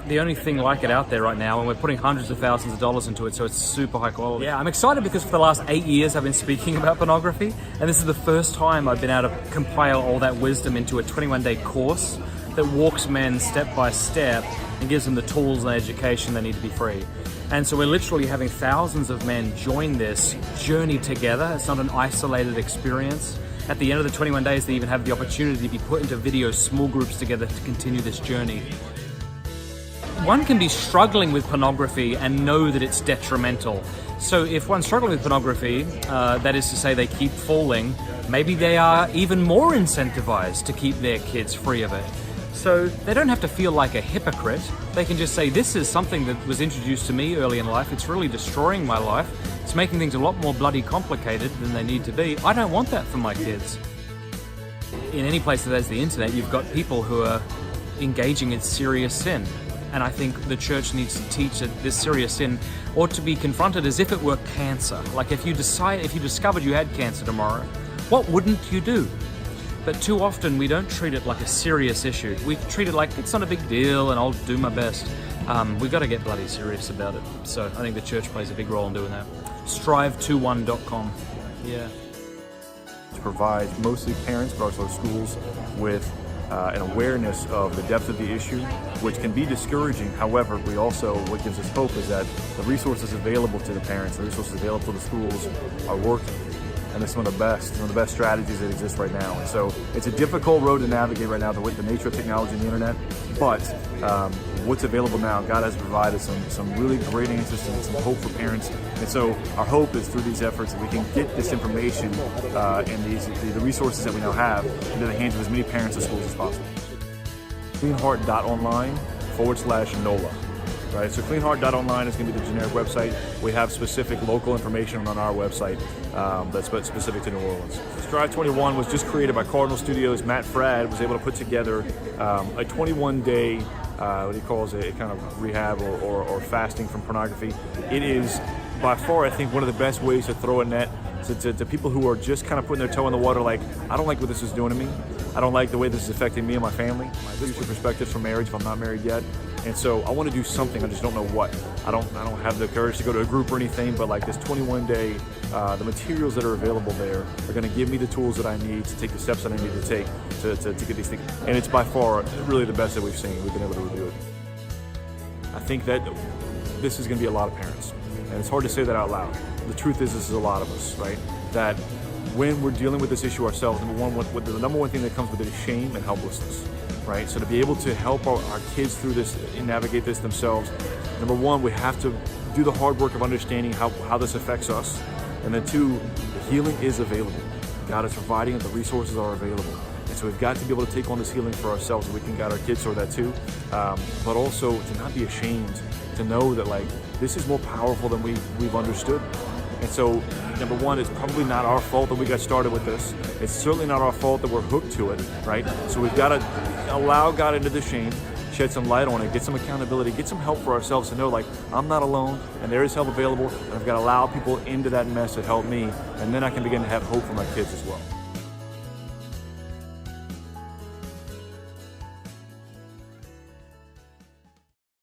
the only thing like it out there right now, and we're putting hundreds of thousands of dollars into it, so it's super high quality. Yeah, I'm excited because for the last 8 years I've been speaking about pornography, and this is the first time I've been able to compile all that wisdom into a 21-day course that walks men step by step and gives them the tools and education they need to be free. And so we're literally having thousands of men join this journey together. It's not an isolated experience. At the end of the 21 days, they even have the opportunity to be put into video small groups together to continue this journey. One can be struggling with pornography and know that it's detrimental. So if one's struggling with pornography, that is to say they keep falling, maybe they are even more incentivized to keep their kids free of it. So they don't have to feel like a hypocrite. They can just say, this is something that was introduced to me early in life. It's really destroying my life. It's making things a lot more bloody complicated than they need to be. I don't want that for my kids. In any place that has the internet, you've got people who are engaging in serious sin. And I think the church needs to teach that this serious sin ought to be confronted as if it were cancer. Like if you discovered you had cancer tomorrow, what wouldn't you do? But too often we don't treat it like a serious issue. We treat it like it's not a big deal and I'll do my best. We've got to get bloody serious about it. So I think the church plays a big role in doing that. Strive21.com. Yeah. To provide mostly parents but also schools with an awareness of the depth of the issue, which can be discouraging. However, what gives us hope is that the resources available to the parents, the resources available to the schools are working. And it's one of the best strategies that exist right now. And so it's a difficult road to navigate right now with the nature of technology and the internet, but what's available now, God has provided some really great answers and some hope for parents. And so our hope is through these efforts that we can get this information and the resources that we now have into the hands of as many parents and schools as possible. cleanheart.online/NOLA. Right, so cleanheart.online is going to be the generic website. We have specific local information on our website that's specific to New Orleans. Strive 21 was just created by Cardinal Studios. Matt Fradd was able to put together a 21-day, what he calls a kind of rehab or fasting from pornography. It is by far, I think, one of the best ways to throw a net to people who are just kind of putting their toe in the water, like, I don't like what this is doing to me. I don't like the way this is affecting me and my family. My future perspective for marriage if I'm not married yet. And so I want to do something, I just don't know what. I don't have the courage to go to a group or anything, but like this 21-day, the materials that are available there are going to give me the tools that I need to take the steps that I need to take to get these things. And it's by far really the best that we've seen. We've been able to review it. I think that this is going to be a lot of parents. And it's hard to say that out loud. The truth is, this is a lot of us, right? That when we're dealing with this issue ourselves, the number one thing that comes with it is shame and helplessness, right? So to be able to help our kids through this and navigate this themselves, number one, we have to do the hard work of understanding how this affects us. And then two, the healing is available. God is providing it, the resources are available. And so we've got to be able to take on this healing for ourselves so we can guide our kids toward that too. But also to not be ashamed, to know that like this is more powerful than we've understood. And so, number one, it's probably not our fault that we got started with this. It's certainly not our fault that we're hooked to it, right? So we've got to allow God into the shame, shed some light on it, get some accountability, get some help for ourselves to know, like, I'm not alone, and there is help available, and I've got to allow people into that mess to help me, and then I can begin to have hope for my kids as well.